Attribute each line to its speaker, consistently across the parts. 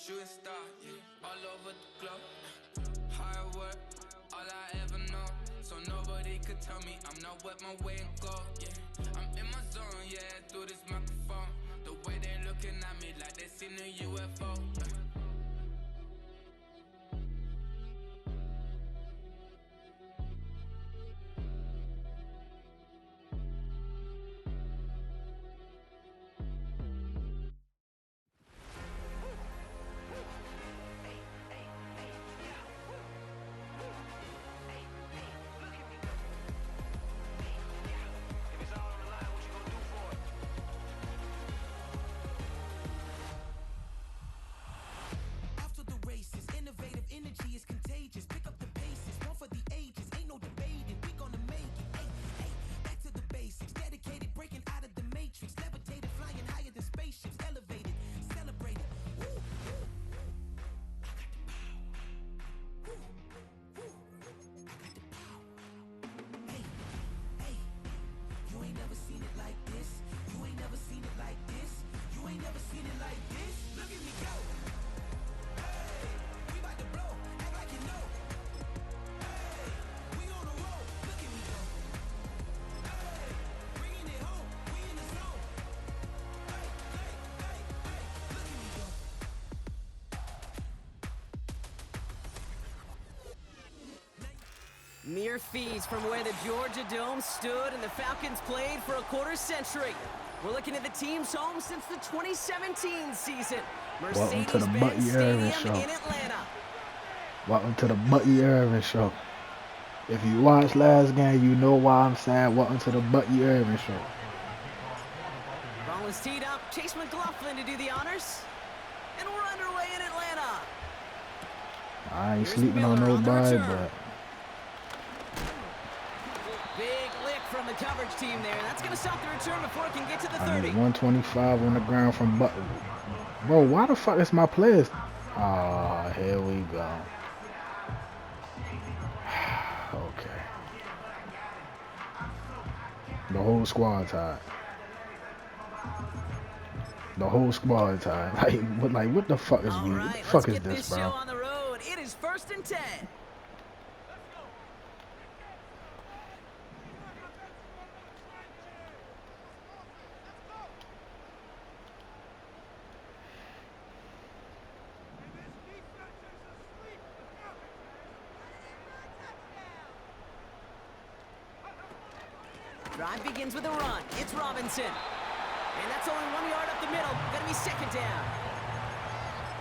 Speaker 1: Shooting star, all over the globe. Hard work, all I ever know. So nobody could tell me I'm not what my way and go. Yeah, I'm in my zone, yeah, through this microphone. The way they looking at me like they seen a UFO.
Speaker 2: Energy is contagious. Pick up the paces. One for the ages. Ain't no debating. We gonna make it. Hey, hey, back to the basics. Dedicated, breaking out of the matrix. Levitated, flying higher than spaceships. Elevated, celebrated. Woo, woo. I got the power. Woo, woo. I got the power. Hey, hey, you ain't never seen it like this. You ain't never seen it like this. You ain't never seen it like this. Look at me go.
Speaker 3: Mere feet from where the Georgia Dome stood and the Falcons played for a quarter century. We're looking at the team's home since the 2017 season.
Speaker 4: Welcome to the Bucky Irving Show.
Speaker 3: In Atlanta.
Speaker 4: Welcome to the Bucky Irving Show. If you watched last game, you know why I'm saying welcome to the Bucky Irving Show.
Speaker 3: Ball is teed up. Chase McLaughlin to do the honors. And we're underway in Atlanta.
Speaker 4: I ain't sleeping on nobody, but...
Speaker 3: Big lick from the coverage team there. That's going to stop the return before it can get to the 30.
Speaker 4: I need 125 on the ground from Bucky. Bro, why the fuck is my players? Oh, here we go. Okay. The whole squad tied. The whole squad tied. Like what the fuck is we? What the fuck is this, bro?
Speaker 3: On the road. It is 1st and 10. Drive begins with a run. It's Robinson. And that's only 1 yard up the middle. Gonna be 2nd down.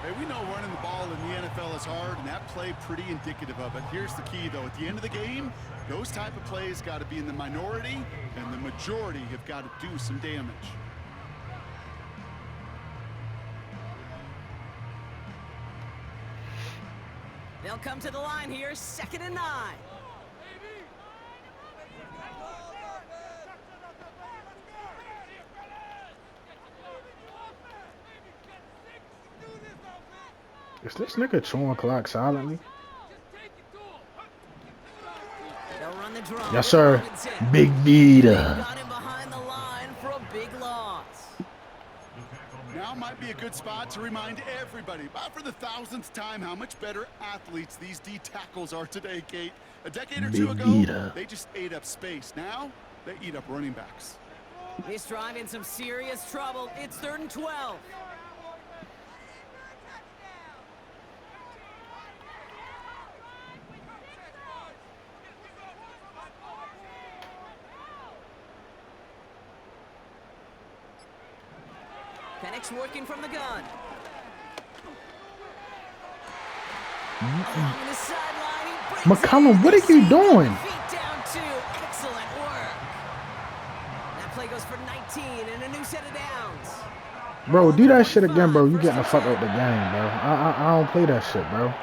Speaker 5: Hey, we know running the ball in the NFL is hard, and that play pretty indicative of it. Here's the key, though. At the end of the game, those type of plays got to be in the minority, and the majority have got to do some damage.
Speaker 3: They'll come to the line here. 2nd and 9.
Speaker 4: Is this nigga chewing clock silently? Yes, sir. Big Vita.
Speaker 3: Got him behind the line for a big loss.
Speaker 5: Now might be a good spot to remind everybody, about for the 1000th time, how much better athletes these D tackles are today, Kate. A decade or two ago, they just ate up space. Now, they eat up running backs.
Speaker 3: This drive in some serious trouble. It's 3rd and 12. Penix working from the gun.
Speaker 4: McCollum, what are you doing?
Speaker 3: Feet down 2. Excellent work. That play goes for 19 and a new set of downs.
Speaker 4: Bro, do that shit again, bro. You getting the fuck out the game, bro. I don't play that shit, bro.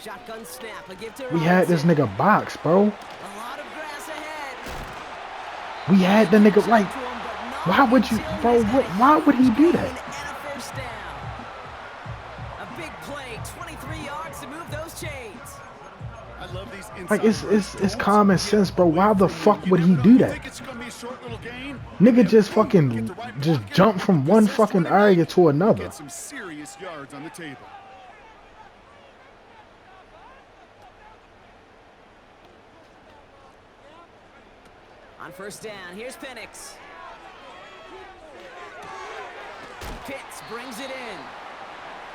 Speaker 3: Shotgun snap. A give to
Speaker 4: We had this
Speaker 3: Robinson.
Speaker 4: nigga box, bro.
Speaker 3: A lot of grass ahead.
Speaker 4: We had the nigga, like,
Speaker 3: To him, but not
Speaker 4: why would you,
Speaker 3: until
Speaker 4: bro,
Speaker 3: he's got a
Speaker 4: why would he
Speaker 3: huge
Speaker 4: do
Speaker 3: gain
Speaker 4: that?
Speaker 3: and a first down. A big play, 23 yards to move those chains.
Speaker 5: I love these
Speaker 4: Like,
Speaker 5: inside
Speaker 4: it's common sense, bro. Why the fuck would he do that?
Speaker 5: Think it's gonna be a short little gain?
Speaker 4: Nigga just
Speaker 5: Boom,
Speaker 4: fucking,
Speaker 5: get the right
Speaker 4: just
Speaker 5: block
Speaker 4: jump
Speaker 5: and
Speaker 4: from one
Speaker 5: possess
Speaker 4: fucking
Speaker 5: 29.
Speaker 4: area to another.
Speaker 5: Get some serious yards on the table.
Speaker 3: On first down, here's Penix. Pitts brings it in.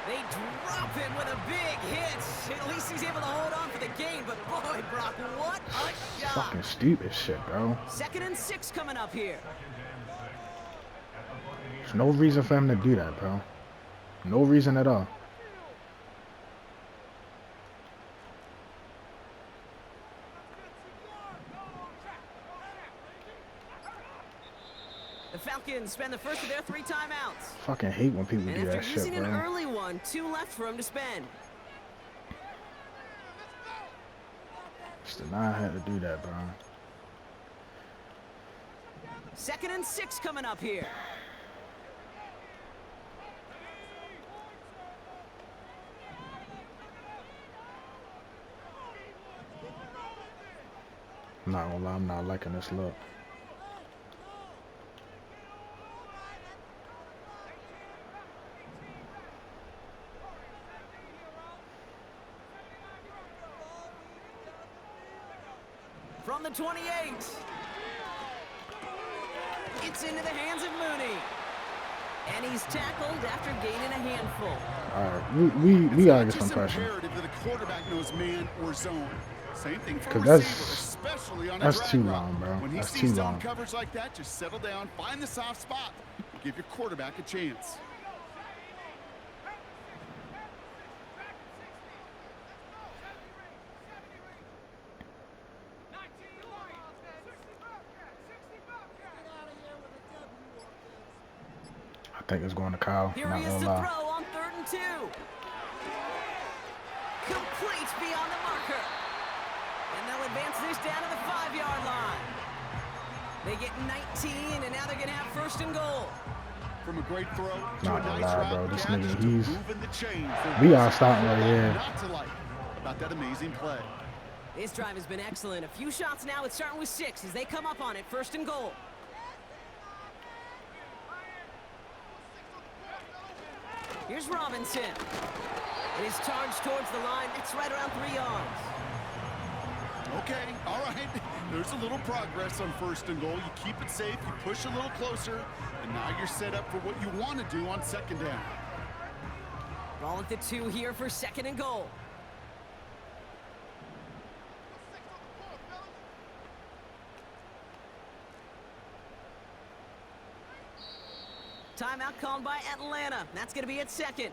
Speaker 3: They drop him with a big hit. At least he's able to hold on for the game, but boy, Brock, what a shot.
Speaker 4: Fucking stupid shit, bro.
Speaker 3: 2nd and 6 coming up here.
Speaker 4: There's no reason for him to do that, bro. No reason at all.
Speaker 3: The Falcons spend the first of their 3 timeouts.
Speaker 4: Fucking hate when people
Speaker 3: And
Speaker 4: do
Speaker 3: after
Speaker 4: that shit,
Speaker 3: using an
Speaker 4: bro.
Speaker 3: early one, 2 left for him to spend.
Speaker 4: Still not had to do that, bro.
Speaker 3: 2nd and 6 coming up here.
Speaker 4: I'm not gonna lie, I'm not liking this look.
Speaker 3: From the 28. It's into the hands of Mooney. And he's tackled after gaining a handful.
Speaker 4: Alright, we gotta get some pressure.
Speaker 5: Imperative that the quarterback knows man or zone. Same thing for
Speaker 4: 'Cause
Speaker 5: receiver,
Speaker 4: that's-
Speaker 5: especially on a
Speaker 4: that's
Speaker 5: drag
Speaker 4: too
Speaker 5: route.
Speaker 4: long, bro.
Speaker 5: When he
Speaker 4: That's
Speaker 5: sees
Speaker 4: too
Speaker 5: zone
Speaker 4: long.
Speaker 5: coverage like that, just settle down, find the soft spot, give your quarterback a chance.
Speaker 4: I think it's going to Kyle.
Speaker 3: Here
Speaker 4: Not
Speaker 3: he is
Speaker 4: gonna
Speaker 3: to
Speaker 4: lie.
Speaker 3: throw on 3rd and 2. Complete beyond the marker. And they'll advance this down to the 5-yard line. They get 19, and now they're going to have 1st and goal.
Speaker 5: From a great throw to
Speaker 4: Not
Speaker 5: a
Speaker 4: gonna
Speaker 5: nice
Speaker 4: lie,
Speaker 5: route
Speaker 4: bro. This
Speaker 5: catch
Speaker 4: nigga,
Speaker 5: to
Speaker 4: he's-
Speaker 5: moving the chains.
Speaker 4: We are starting right here.
Speaker 5: Not to like about that amazing play.
Speaker 3: This drive has been excellent. A few shots now. It's starting with 6 as they come up on it. 1st and goal. Here's Robinson. It is charged towards the line. It's right around 3 yards.
Speaker 5: Okay, all right. There's a little progress on 1st and goal. You keep it safe, you push a little closer, and now you're set up for what you want to do on 2nd down.
Speaker 3: Ball at the 2 here for 2nd and goal. Timeout called by Atlanta. That's going to be at 2nd.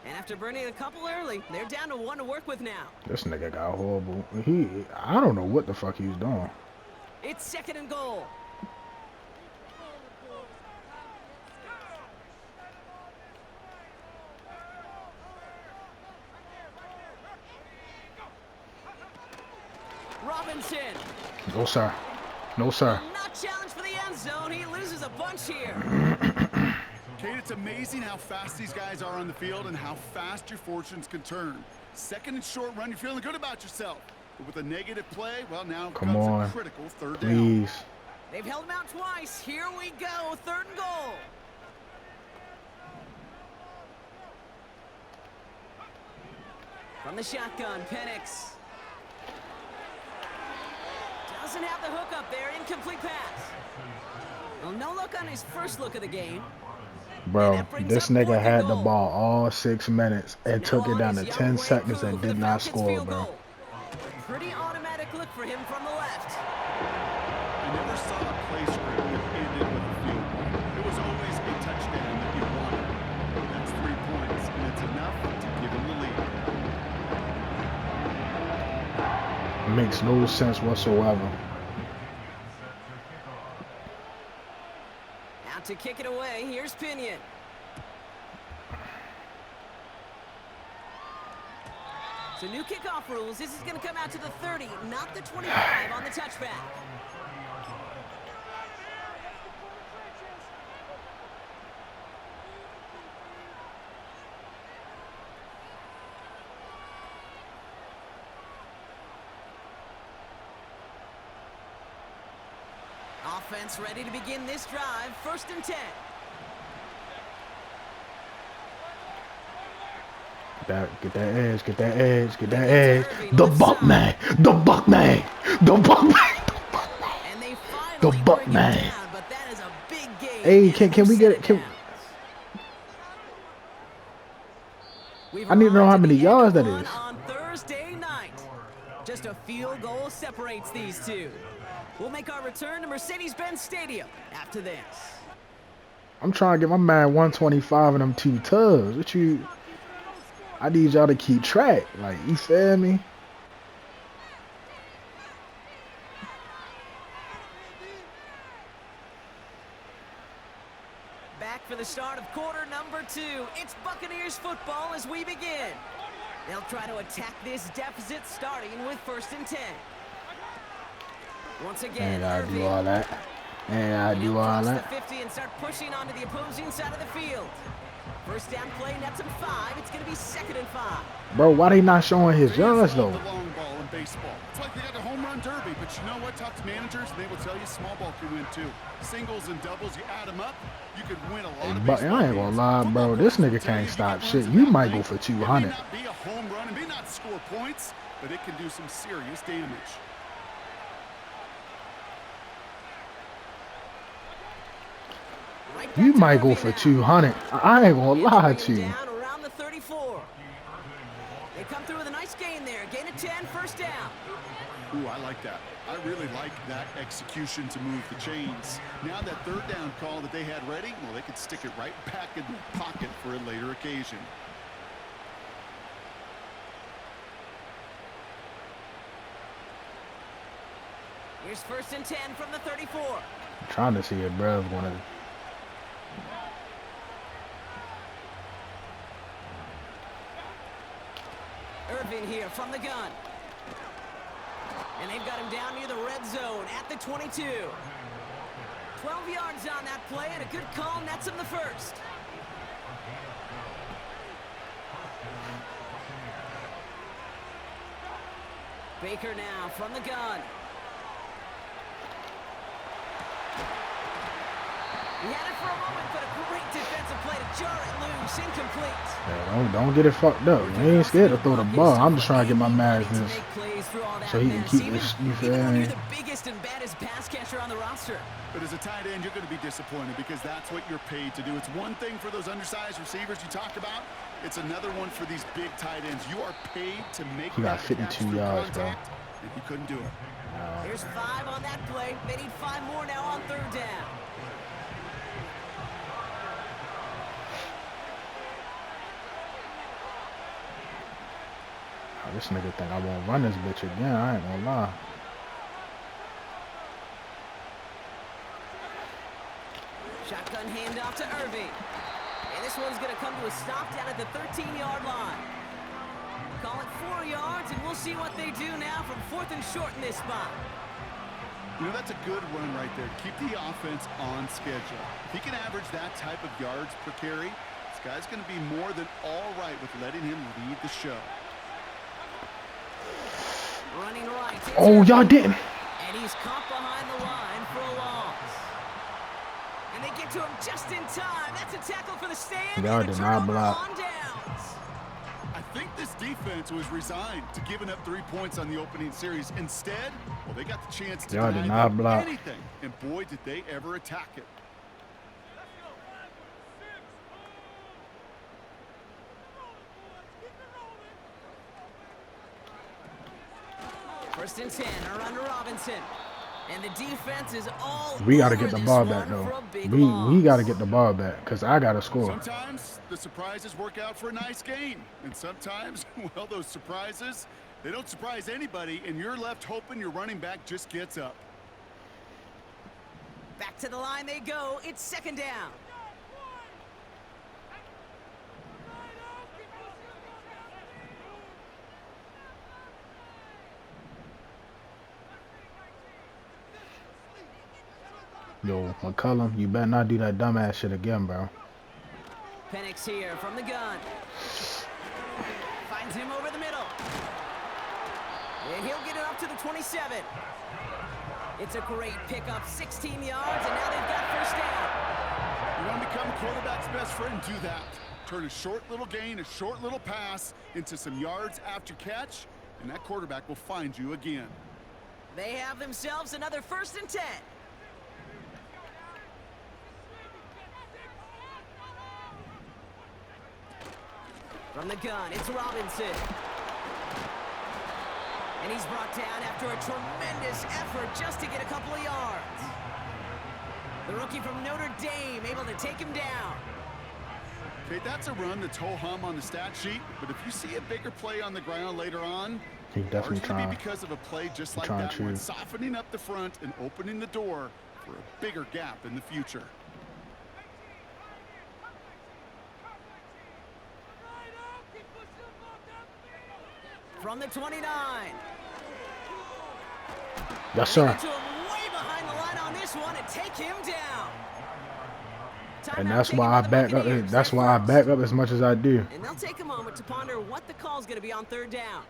Speaker 3: And after burning a couple early, they're down to 1 to work with now.
Speaker 4: This nigga got horrible. I don't know what the fuck he's doing.
Speaker 3: It's 2nd and goal. Robinson.
Speaker 4: No, sir. No, sir.
Speaker 3: Not challenged for the end zone. He loses a bunch here.
Speaker 5: Kate, it's amazing how fast these guys are on the field and how fast your fortunes can turn. 2nd and short run, you're feeling good about yourself. But with a negative play, well, now
Speaker 4: Come
Speaker 5: comes
Speaker 4: on.
Speaker 5: a critical 3rd down.
Speaker 4: Please.
Speaker 3: They've held him out twice. Here we go. 3rd and goal. From the shotgun, Penix. Doesn't have the hook up there. Incomplete pass. Well, no look on his first look of the game.
Speaker 4: Bro, this nigga had the ball all 6 minutes and took it down to 10 seconds and did not score, bro.
Speaker 3: Pretty automatic look for him from the left.
Speaker 5: I never saw a play script that ended with a field goal. It was always a touchdown that you wanted. That's 3 points, and it's enough to give him the lead.
Speaker 4: Makes no sense whatsoever.
Speaker 3: Out to kick it away. Here's Pinion. So new kickoff rules. This is going to come out to the 30, not the 25 on the touchback. Offense ready to begin this drive. 1st and 10.
Speaker 4: Get that edge, get that edge, get that edge. The Buck man, the Buck man, the Buck man, the Buck man. Hey, can we get it? I need to know how many yards that is.
Speaker 3: On Thursday night, just a field goal separates these two. We'll make our return to Mercedes-Benz Stadium after this.
Speaker 4: I'm trying to get my man 125 in them 2 tubs. What you? I need y'all to keep track. Like, you feel me?
Speaker 3: Back for the start of quarter number 2. It's Buccaneers football as we begin. They'll try to attack this deficit starting with 1st and 10. Once again,
Speaker 4: I do all that. I do all that.
Speaker 3: The 50 and start pushing onto the opposing side of the field. 1st down play, nets him 5. It's going to be 2nd and 5.
Speaker 4: Bro, why they not showing his yards though?
Speaker 5: The long ball in baseball. It's like they got the home run derby, but you know what? Talk to managers, and they will tell you small ball can win too. Singles and doubles, you add them up, you could win a lot of
Speaker 4: But I ain't gonna lie, bro. This nigga can't stop shit. You might go for 200.
Speaker 5: It may not be a home run, it may not score points, but it can do some serious damage.
Speaker 4: You might go for 200. I ain't gonna lie to you.
Speaker 3: Down around the 34. They come through with a nice gain there. Gain of 10, 1st down.
Speaker 5: Ooh, I like that. I really like that execution to move the chains. Now that 3rd down call that they had ready, well, they could stick it right back in the pocket for a later occasion.
Speaker 3: Here's 1st and 10 from the 34.
Speaker 4: Trying to see if bruh's gonna.
Speaker 3: Irving here from the gun. And they've got him down near the red zone at the 22. 12 yards on that play, and a good call nets him the 1st. Baker now from the gun. He had it for a moment, but a great defensive play to jar it loose, incomplete.
Speaker 4: Yeah, don't get it fucked up. You ain't scared to throw the ball. I'm just trying to get my man so he can keep this. You feel me?
Speaker 3: You're the biggest and baddest pass catcher on the roster.
Speaker 5: But as a tight end, you're going to be disappointed because that's what you're paid to do. It's one thing for those undersized receivers you talk about. It's another one for these big tight ends. You are paid to make
Speaker 4: he got 52 yards, bro.
Speaker 5: And he couldn't do it.
Speaker 3: Here's 5 on that play. They need 5 more now on 3rd down.
Speaker 4: This nigga think I won't run this bitch again. I ain't gonna lie.
Speaker 3: Shotgun handoff to Irving. And this one's going to come to a stop down at the 13-yard line. Call it 4 yards, and we'll see what they do now from 4th and short in this spot.
Speaker 5: You know, that's a good run right there. Keep the offense on schedule. If he can average that type of yards per carry, this guy's going to be more than all right with letting him lead the show.
Speaker 3: Running right.
Speaker 4: Oh, y'all didn't.
Speaker 3: And he's caught behind the line for a loss. And they get to him just in time. That's a tackle for the stand.
Speaker 4: Y'all did not block.
Speaker 3: On downs.
Speaker 5: I think this defense was resigned to giving up 3 points on the opening series. Instead, well, they got the chance to
Speaker 4: y'all did not block
Speaker 5: anything. And boy, did they ever attack it.
Speaker 3: First and 10 are under Robinson. And the defense is all
Speaker 4: we got to
Speaker 3: over
Speaker 4: get the
Speaker 3: this
Speaker 4: ball
Speaker 3: one
Speaker 4: back,
Speaker 3: for
Speaker 4: though.
Speaker 3: a big
Speaker 4: We
Speaker 3: loss.
Speaker 4: got to get the ball back because I got to score.
Speaker 5: Sometimes the surprises work out for a nice game. And sometimes, well, those surprises, they don't surprise anybody. And you're left hoping your running back just gets up.
Speaker 3: Back to the line they go. It's second down.
Speaker 4: Yo, McCullum, you better not do that dumbass shit again, bro.
Speaker 3: Penix here from the gun. Finds him over the middle. And he'll get it up to the 27. It's a great pickup, 16 yards, and now they've got first down.
Speaker 5: You want to become a quarterback's best friend, do that. Turn a short little gain, a short little pass into some yards after catch, and that quarterback will find you again.
Speaker 3: They have themselves another 1st and 10. From the gun, it's Robinson. And he's brought down after a tremendous effort just to get a couple of yards. The rookie from Notre Dame able to take him down.
Speaker 5: Okay, that's a run that's ho-hum on the stat sheet, but if you see a bigger play on the ground later on,
Speaker 4: He definitely
Speaker 5: it's going to
Speaker 4: trying.
Speaker 5: be because of a play just like
Speaker 4: trying
Speaker 5: that
Speaker 4: to
Speaker 5: one,
Speaker 4: choose.
Speaker 5: softening up the front and opening the door for a bigger gap in the future.
Speaker 3: From the 29.
Speaker 4: Yes, sir.
Speaker 3: Get to him way behind the line on this one and take him down.
Speaker 4: And that's why I back up. That's why I back up as much as I do.
Speaker 3: And they'll take a moment to ponder what the call's going to be on 3rd down.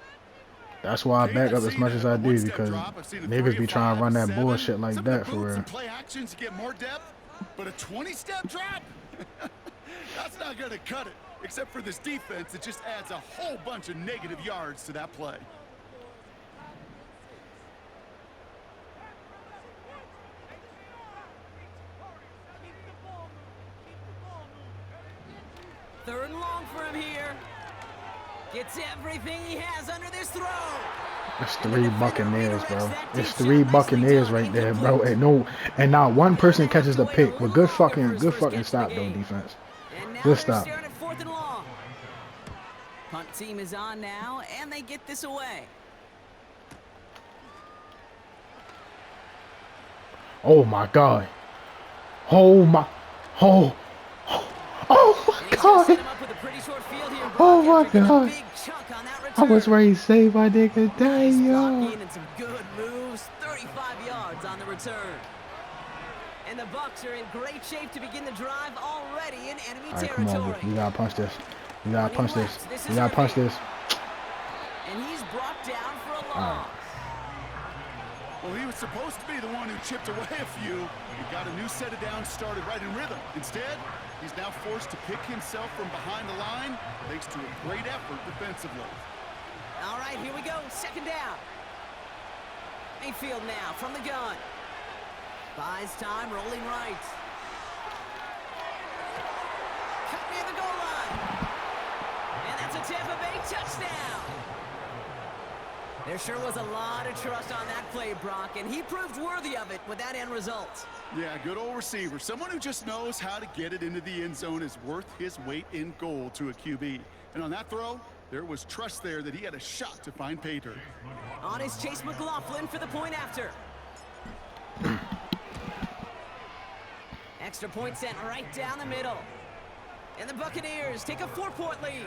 Speaker 4: That's why I back up as much as I do, because niggas be trying to run that bullshit like that for real.
Speaker 5: Play actions to get more depth, but a 20-step drop? That's not going to cut it. Except for this defense, it just adds a whole bunch of negative yards to that play.
Speaker 3: Third and long for him here. Gets everything he has under this throw.
Speaker 4: It's 3 Buccaneers, bro. It's 3 Buccaneers right there, bro. And no, and not one person catches the pick. But good fucking stop though, defense. Good stop.
Speaker 3: Staring at 4th and long. Punt team is on now, and they get this away.
Speaker 4: Oh my god. Oh my. Oh. Oh my god. Oh my god. I was ready to save my nigga. Damn.
Speaker 3: And some good moves. 35 yards on the return. And the Bucs are in great shape to begin the drive already in enemy
Speaker 4: All right,
Speaker 3: territory.
Speaker 4: come on, we gotta punch this. We gotta punch this. We gotta punch this.
Speaker 3: And he's brought down for a
Speaker 4: All
Speaker 3: loss.
Speaker 5: Well, he was supposed to be the one who chipped away a few. He got a new set of downs started right in rhythm. Instead, he's now forced to pick himself from behind the line thanks to a great effort defensively.
Speaker 3: All right, here we go. 2nd down. Mayfield now from the gun. Buys time, rolling right. Cut near the goal line. And that's a Tampa Bay touchdown. There sure was a lot of trust on that play, Brock, and he proved worthy of it with that end result.
Speaker 5: Yeah, good old receiver. Someone who just knows how to get it into the end zone is worth his weight in gold to a QB. And on that throw, there was trust there that he had a shot to find pay dirt.
Speaker 3: On is Chase McLaughlin for the point after. Extra point sent right down the middle. And the Buccaneers take a 4-point lead.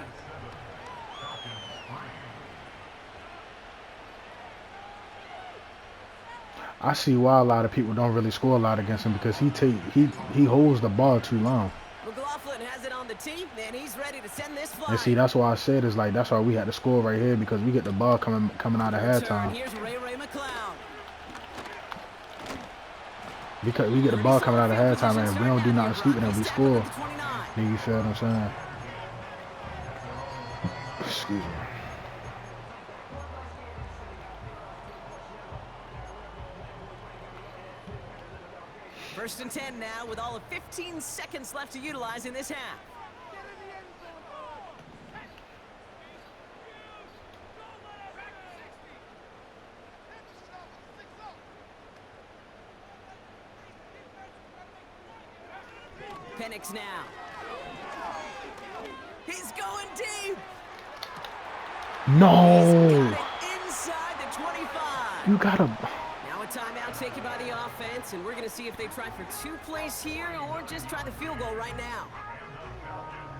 Speaker 4: I see why a lot of people don't really score a lot against him, because he holds the ball too long.
Speaker 3: McLaughlin has it on the tee, and he's ready to send this fly.
Speaker 4: And see, that's why I said is like that's why we had to score right here, because we get the ball coming out of halftime.
Speaker 3: Here's Ray McCloud.
Speaker 4: Because we get the ball coming out of halftime and we don't do nothing stupid and we score. You feel what I'm saying? Excuse me.
Speaker 3: First and 10 now with all of 15 seconds left to utilize in this half. Penix now. He's going deep.
Speaker 4: No.
Speaker 3: Inside the 25.
Speaker 4: You gotta.
Speaker 3: Now a timeout taken by the offense, and we're going to see if they try for 2 plays here or just try the field goal right now.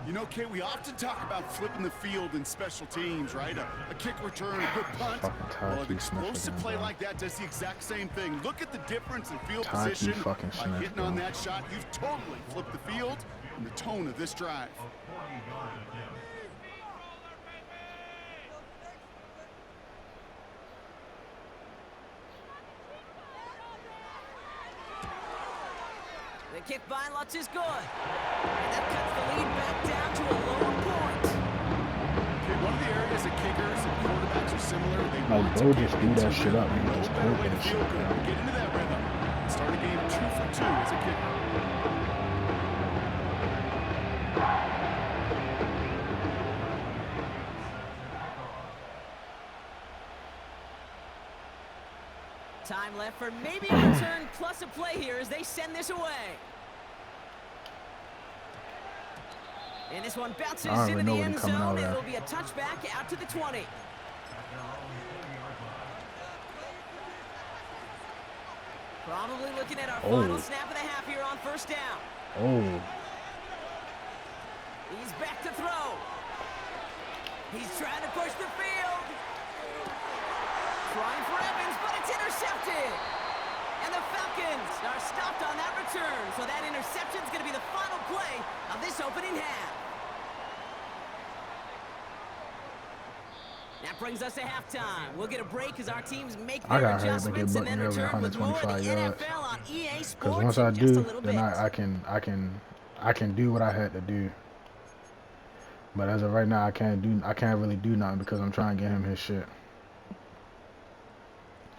Speaker 5: You know, Kate, we often talk about flipping the field in special teams, right? A kick return, a good punt. Well, an explosive play like that does the exact same thing. Look at the difference in field position. By hitting on that shot, you've totally flipped the field and the tone of this drive.
Speaker 3: The kick by Lutz is good. And that cuts the lead back down to a lower point.
Speaker 5: Okay, one of the areas that kickers and quarterbacks are similar. They
Speaker 4: like, bro, just do that shit up, man. Just
Speaker 5: better way to feel good. Get into that rhythm. Start a game 2 for 2 as a kicker.
Speaker 3: Time left for maybe a return plus a play here as they send this away. And this one bounces into the end zone, and it'll be a touchback out to the 20. Probably looking at our final snap of the half here on first down. He's back to throw. He's trying to push the field. Trying for Evans, but it's intercepted. And the Falcons are stopped on that return. So that interception is going to be the final play of this opening half. That brings us to halftime. We'll get a break as our teams make their adjustments and then return with more of the NFL on EA Sports.
Speaker 4: Because once I do, then I can do what I had to do. But as of right now, I can't really do nothing because I'm trying to get him his shit.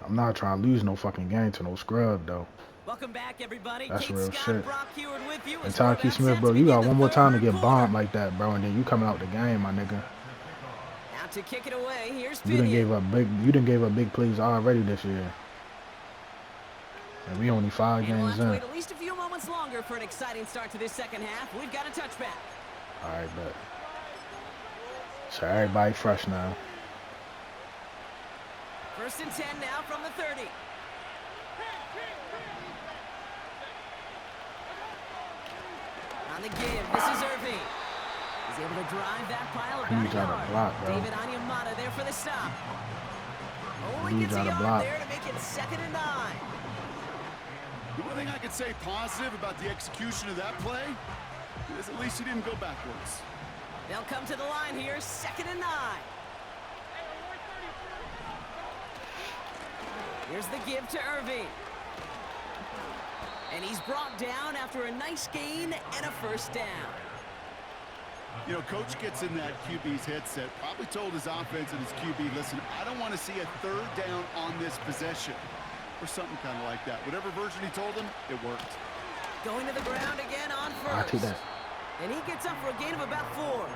Speaker 4: I'm not trying to lose no fucking game to no scrub though.
Speaker 3: Welcome back, everybody.
Speaker 4: That's
Speaker 3: Kate
Speaker 4: real
Speaker 3: Scott,
Speaker 4: shit.
Speaker 3: Brock Heward with you.
Speaker 4: And Tyke Smith, bro, you got one more time to get bombed like that, bro, and then you coming out the game, my nigga.
Speaker 3: Out to kick it away. Here's
Speaker 4: you done gave up big plays already this year. And we only 5 games in.
Speaker 3: Wait at least a few moments longer for an exciting start to this second half. We've got a touchback.
Speaker 4: All right, bet. So everybody fresh now.
Speaker 3: 1st and 10 now from the 30. On the give, this is Irving. He's able to drive that pile about a yard.
Speaker 4: Block,
Speaker 3: David Onyemata there for the stop. Only gets a yard there to make it 2nd and 9.
Speaker 5: The one thing I could say positive about the execution of that play is at least he didn't go backwards.
Speaker 3: They'll come to the line here, 2nd and 9. Here's the give to Irving. And he's brought down after a nice gain and a first down.
Speaker 5: You know, coach gets in that QB's headset, probably told his offense and his QB, listen, I don't want to see a 3rd down on this possession. Or something kind of like that. Whatever version he told him, it worked.
Speaker 3: Going to the ground again on first.
Speaker 4: I take that.
Speaker 3: And he gets up for a gain of about 4.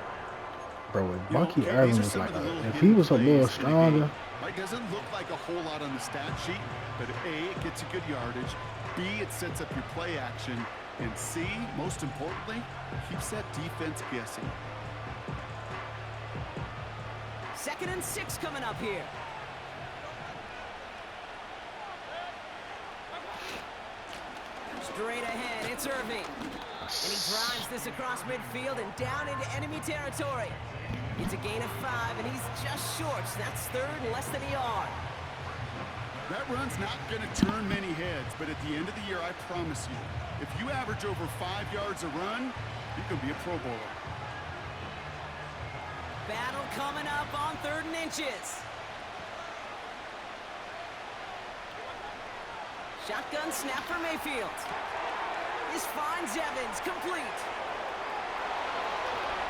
Speaker 4: Bro, if Bucky Irving was like, if he was a little stronger.
Speaker 5: It doesn't look like a whole lot on the stat sheet, but A, it gets you good yardage. B, it sets up your play action. And C, most importantly, keeps that defense guessing.
Speaker 3: 2nd and 6 coming up here. Straight ahead, it's Irving. And he drives this across midfield and down into enemy territory. It's a gain of 5, and he's just short. So that's 3rd, less than a yard.
Speaker 5: That run's not going to turn many heads, but at the end of the year, I promise you, if you average over 5 yards a run, you can be a Pro Bowler.
Speaker 3: Battle coming up on 3rd and inches. Shotgun snap for Mayfield. This finds Evans, complete.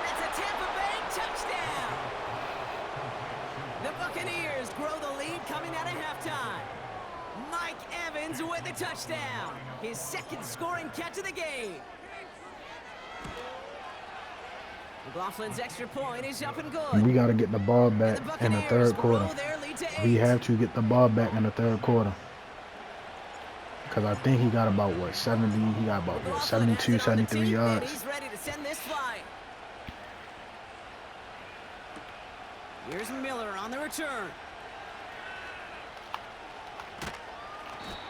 Speaker 3: That's a Tampa Bay touchdown. The Buccaneers grow the lead coming out of halftime. Mike Evans with the touchdown. His 2nd scoring catch of the game. McLaughlin's extra point is up and good.
Speaker 4: We got to get the ball back in the 3rd quarter. We have to get the ball back in the 3rd quarter. Because I think he got about, what, 70? He got about, what, 72, 73 yards.
Speaker 3: He's ready to send this flying. Here's Miller on the return.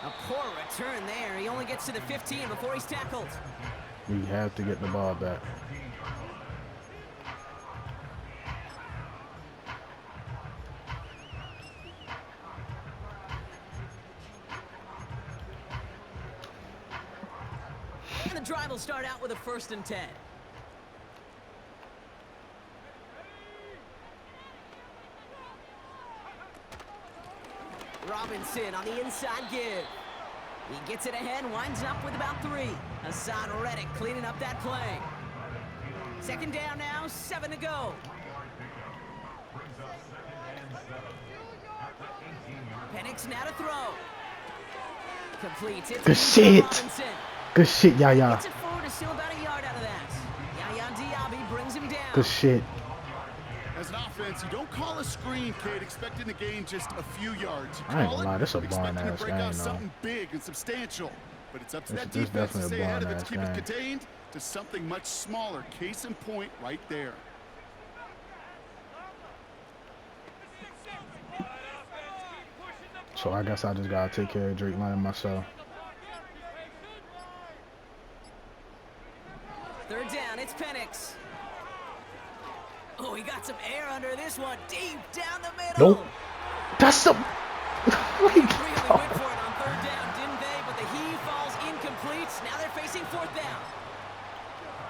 Speaker 3: A poor return there. He only gets to the 15 before he's tackled.
Speaker 4: We have to get the ball back.
Speaker 3: And the drive will start out with a 1st and 10. Robinson on the inside give. He gets it ahead, winds up with about 3. Hassan Reddick cleaning up that play. 2nd down now, 7 to go. Penix now to throw. Completes it.
Speaker 4: Good shit.
Speaker 3: Robinson.
Speaker 4: Good shit, Yaya.
Speaker 3: Gets it forward to steal about a yard out of that. Yaya Diaby brings him down.
Speaker 4: Good shit.
Speaker 5: As an offense, you don't call a screen, Kate, expecting to gain just a few yards. You
Speaker 4: I ain't
Speaker 5: call
Speaker 4: gonna lie, this a
Speaker 5: expecting to
Speaker 4: barn-ass
Speaker 5: break
Speaker 4: game,
Speaker 5: out
Speaker 4: though.
Speaker 5: something big and substantial. But it's up to that
Speaker 4: This
Speaker 5: defense to
Speaker 4: definitely a
Speaker 5: stay ahead of it, to
Speaker 4: barn-ass
Speaker 5: keep it
Speaker 4: game.
Speaker 5: contained to something much smaller. Case in point right there.
Speaker 4: So I guess I just gotta take care of Drake London myself.
Speaker 3: 3rd down, it's Penix. Oh, he got some air under this one, deep down the middle.
Speaker 4: Nope. That's the...
Speaker 3: Really went for it on 3rd down, didn't they? But the heave falls incomplete. Now they're facing 4th down.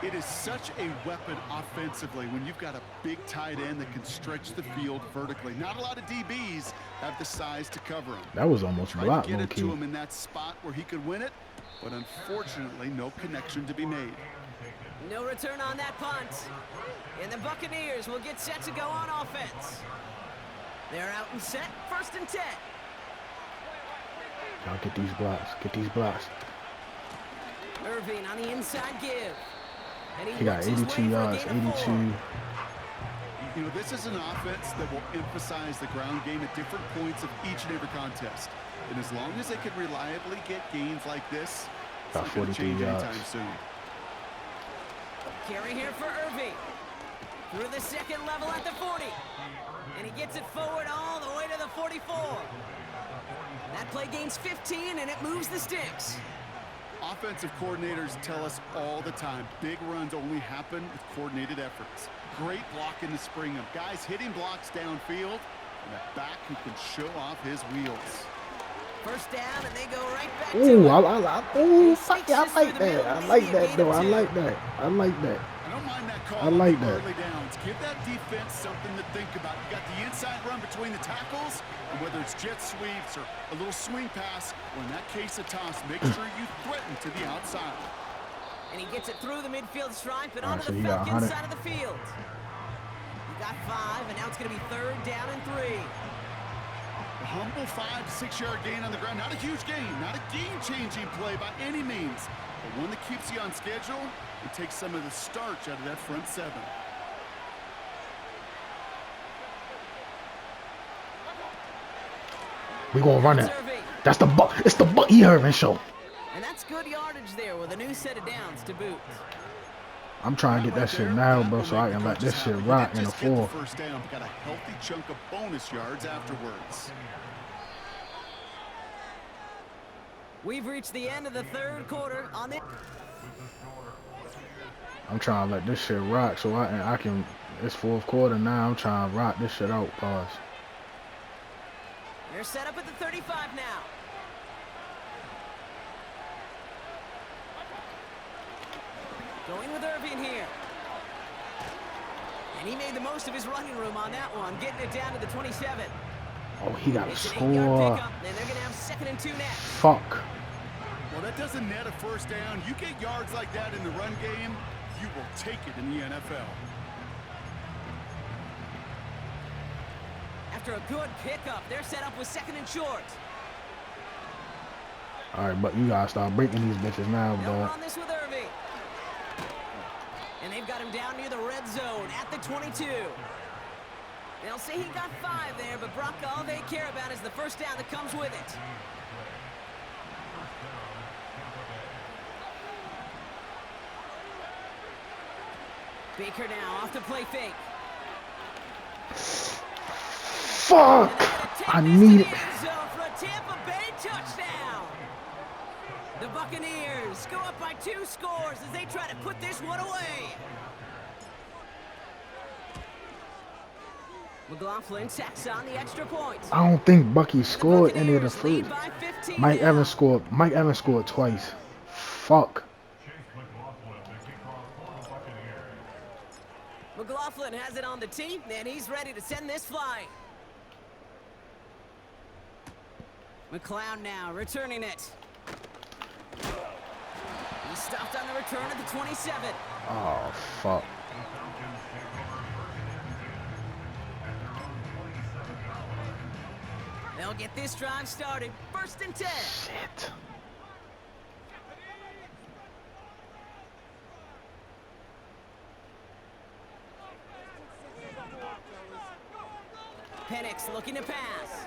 Speaker 5: It is such a weapon offensively when you've got a big tight end that can stretch the field vertically. Not a lot of DBs have the size to cover him.
Speaker 4: That was almost
Speaker 5: Tried
Speaker 4: blocked,
Speaker 5: to get it
Speaker 4: low-key.
Speaker 5: to him in that spot where he could win it, but unfortunately, no connection to be made.
Speaker 3: No return on that punt. And the Buccaneers will get set to go on offense. They're out and set, 1st and 10.
Speaker 4: Y'all get these blocks. Get these blocks.
Speaker 3: Irving on the inside give. And
Speaker 4: He got
Speaker 3: works his
Speaker 4: 82
Speaker 3: way for a
Speaker 4: yards.
Speaker 3: gain of 4.
Speaker 4: 82.
Speaker 5: You know, this is an offense that will emphasize the ground game at different points of each and every contest. And as long as they can reliably get gains like this, it's
Speaker 4: About
Speaker 5: not going to
Speaker 4: 43
Speaker 5: change
Speaker 4: yards.
Speaker 5: anytime soon.
Speaker 3: Carry here for Irving. Through the 2nd level at the 40. And he gets it forward all the way to the 44. That play gains 15, and it moves the sticks.
Speaker 5: Offensive coordinators tell us all the time, big runs only happen with coordinated efforts. Great blocking to spring them. Guys hitting blocks downfield, and a back who can show off his wheels.
Speaker 3: 1st down, and they go right back to
Speaker 4: Ooh,
Speaker 3: it.
Speaker 4: fuck yeah, I like that. I like that, though. I like that. I like that.
Speaker 5: I don't mind that call
Speaker 4: I like
Speaker 5: on the
Speaker 4: that.
Speaker 5: early downs. Give that defense something to think about. You got the inside run between the tackles, and whether it's jet sweeps or a little swing pass, or in that case a toss, make sure you threaten to the outside.
Speaker 3: And he gets it through the midfield stripe and
Speaker 4: All right,
Speaker 3: onto
Speaker 4: so
Speaker 3: the
Speaker 4: he got
Speaker 3: Falcons
Speaker 4: 100.
Speaker 3: side of the field. He got 5, and now it's going to be 3rd down and 3.
Speaker 5: A humble 5 to 6 yard gain on the ground. Not a huge gain, not a game-changing play by any means, but one that keeps you on schedule and takes some of the starch out of that front 7.
Speaker 4: We gonna run it.
Speaker 3: Irving.
Speaker 4: That's the It's the Bucky Irving show.
Speaker 3: And that's good yardage there with a new set of downs to boot.
Speaker 4: I'm trying to get that shit now, bro, so I can let this shit rock in the
Speaker 5: Just get the
Speaker 4: 4th.
Speaker 5: first down, but got a healthy chunk of bonus yards afterwards.
Speaker 3: We've reached the end of the 3rd quarter on the...
Speaker 4: I'm trying to let this shit rock so I can. It's 4th quarter now. I'm trying to rock this shit out. Pause.
Speaker 3: They're set up at the 35 now. Going with Irving here. And he made the most of his running room on that one, getting it down to the 27.
Speaker 4: Oh, he got to
Speaker 3: It's an 8-yard
Speaker 4: score.
Speaker 3: pickup, and they're going to have 2nd and 2 next.
Speaker 4: Fuck.
Speaker 5: Well, that doesn't net a first down. You get yards like that in the run game, you will take it in the NFL.
Speaker 3: After a good pickup, they're set up with 2nd and short.
Speaker 4: All right, but you gotta start breaking these bitches now,
Speaker 3: They'll
Speaker 4: bro.
Speaker 3: run this with Irving. And they've got him down near the red zone at the 22. They'll say he got 5 there, but Brock, all they care about is the first down that comes with it. Baker now off to play fake.
Speaker 4: Fuck! I need it.
Speaker 3: For a Tampa Bay touchdown. Buccaneers go up by 2 scores as they try to put this one away. McLaughlin tacks on the extra point.
Speaker 4: I don't think Bucky scored any of the
Speaker 3: Buccaneers lead
Speaker 4: first.
Speaker 3: by 15
Speaker 4: Mike
Speaker 3: now.
Speaker 4: Evans scored. Mike Evans scored twice. Fuck.
Speaker 3: McLaughlin has it on the tee, and he's ready to send this flying. McLeod now returning it. He stopped on the return at the 27.
Speaker 4: Oh, fuck.
Speaker 3: They'll get this drive started. 1st and 10.
Speaker 4: Shit.
Speaker 3: Penix looking to pass.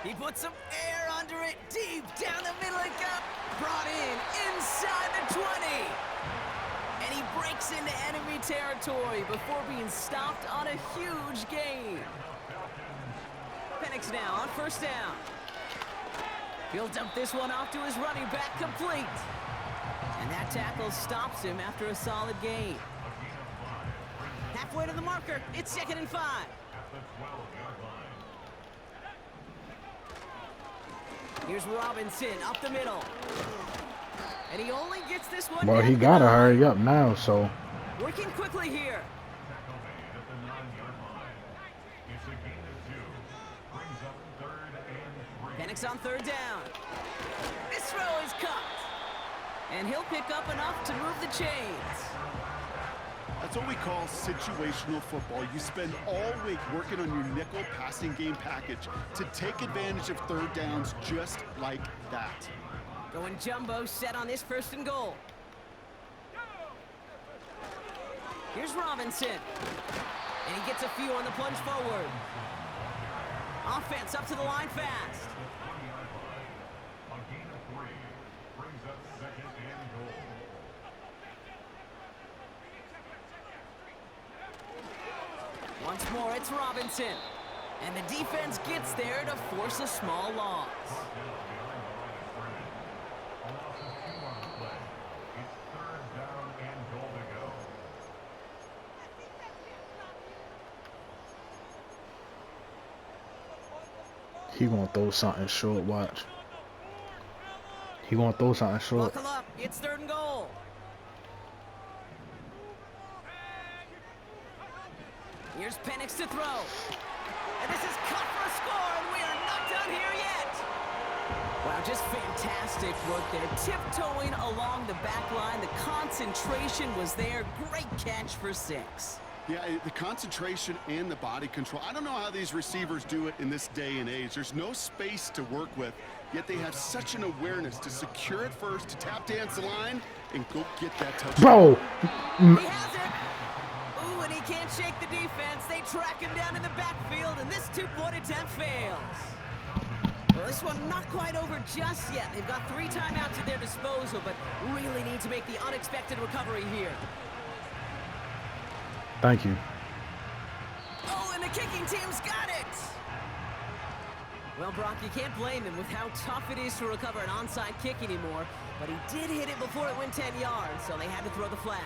Speaker 3: He puts some air under it, deep down the middle of the cup. Brought in inside the 20. And he breaks into enemy territory before being stopped on a huge gain. Penix now on 1st down. He'll dump this one off to his running back, complete. And that tackle stops him after a solid gain. Halfway to the marker, it's 2nd and 5. Here's Robinson up the middle. And he only gets this one.
Speaker 4: Well, he gotta hurry up now, so.
Speaker 3: Working quickly here. Penix on 3rd down. This throw is cut. And he'll pick up enough to move the chains.
Speaker 5: That's what we call situational football. You spend all week working on your nickel passing game package to take advantage of 3rd downs just like that.
Speaker 3: Going jumbo set on this 1st and goal. Here's Robinson. And he gets a few on the plunge forward. Offense up to the line fast. Once more, it's Robinson. And the defense gets there to force a small loss.
Speaker 4: He gonna throw something short, watch. He gonna throw something short.
Speaker 3: Buckle up, it's 3rd and goal. Here's Penix to throw. And this is cut for a score, and we are not done here yet. Wow, just fantastic work there. Tiptoeing along the back line. The concentration was there. Great catch for 6.
Speaker 5: Yeah, the concentration and the body control. I don't know how these receivers do it in this day and age. There's no space to work with, yet they have such an awareness to secure it first, to tap dance the line, and go get that touchdown.
Speaker 4: Bro!
Speaker 3: He has it. Ooh, and he can't shake the defense. They track him down in the backfield, and this 2-point attempt fails. Well, this one not quite over just yet. They've got 3 timeouts at their disposal, but really need to make the unexpected recovery here.
Speaker 4: Thank you.
Speaker 3: Oh, and the kicking team's got it! Well, Brock, you can't blame him with how tough it is to recover an onside kick anymore, but he did hit it before it went 10 yards, so they had to throw the flag.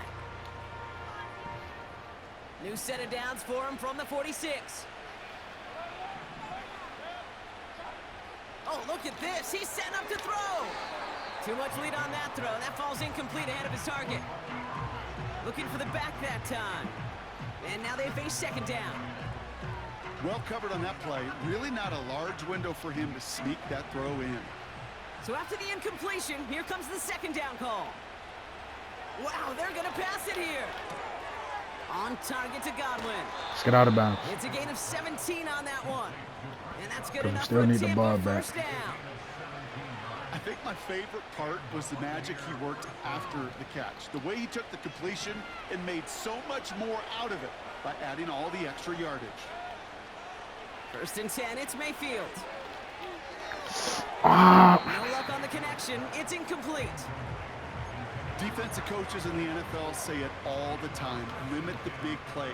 Speaker 3: New set of downs for him from the 46. Oh, look at this. He's set up to throw. Too much lead on that throw. That falls incomplete ahead of his target. Looking for the back that time. And now they face 2nd down.
Speaker 5: Well covered on that play. Really not a large window for him to sneak that throw in.
Speaker 3: So after the incompletion, here comes the 2nd down call. Wow, they're going to pass it here. On target to Godwin.
Speaker 4: Let's get out of bounds.
Speaker 3: It's a gain of 17 on that one. And that's good enough
Speaker 4: still
Speaker 3: for
Speaker 4: need the
Speaker 3: Tampa
Speaker 4: ball back.
Speaker 3: 1st down.
Speaker 5: I think my favorite part was the magic he worked after the catch. The way he took the completion and made so much more out of it by adding all the extra yardage.
Speaker 3: 1st and 10, it's Mayfield.
Speaker 4: Ah.
Speaker 3: No luck on the connection. It's incomplete.
Speaker 5: Defensive coaches in the NFL say it all the time. Limit the big play.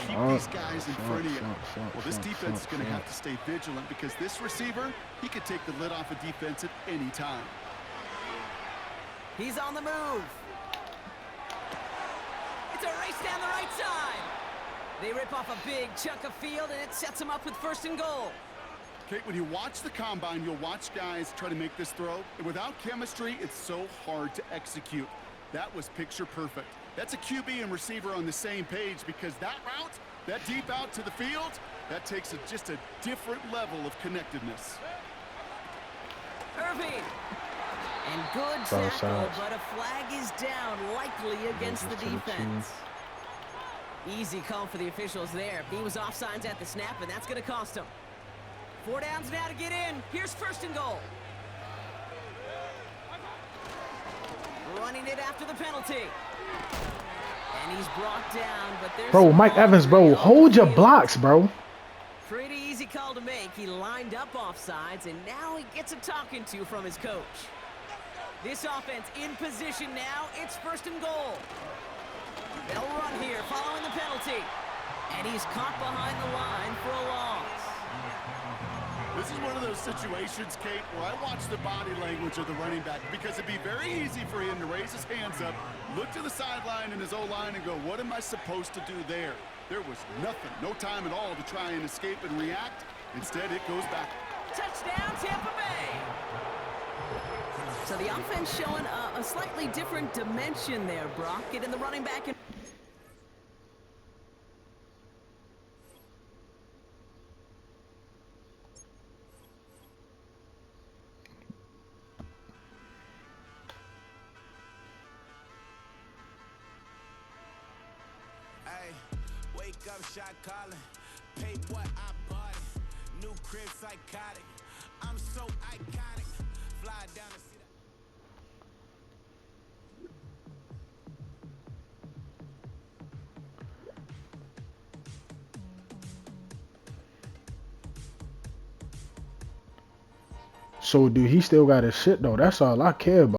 Speaker 5: Keep these guys in front of you. Well, this defense is going to have to stay vigilant because this receiver, he could take the lid off a defense at any time.
Speaker 3: He's on the move. It's a race down the right side. They rip off a big chunk of field, and it sets them up with 1st and goal.
Speaker 5: Kate, when you watch the combine, you'll watch guys try to make this throw, and without chemistry, it's so hard to execute. That was picture perfect. That's a QB and receiver on the same page, because that route, that deep out to the field, that takes just a different level of connectedness.
Speaker 3: Irving. And good tackle, but a flag is down, likely against the defense. Easy call for the officials there. He was offsides at the snap, and that's going to cost him. 4 downs now to get in. Here's 1st and goal. Running it after the penalty. And he's brought down, but there's...
Speaker 4: Bro, Mike Evans, bro, hold your blocks, bro.
Speaker 3: Pretty easy call to make. He lined up offsides, and now he gets a talking to from his coach. This offense in position now. It's 1st and goal. They'll run here following the penalty. And he's caught behind the line for a loss.
Speaker 5: This is one of those situations, Kate, where I watch the body language of the running back, because it'd be very easy for him to raise his hands up, look to the sideline in his O-line and go, what am I supposed to do there? There was nothing, no time at all to try and escape and react. Instead, it goes back.
Speaker 3: Touchdown, Tampa Bay! So the offense showing a slightly different dimension there, Brock. Getting the running back in.
Speaker 2: Hey, wake up, shot calling. Pay what I bought it. New crib psychotic. I'm so iconic. Fly down the city.
Speaker 4: So, dude, he still got his shit, though. That's all I care about.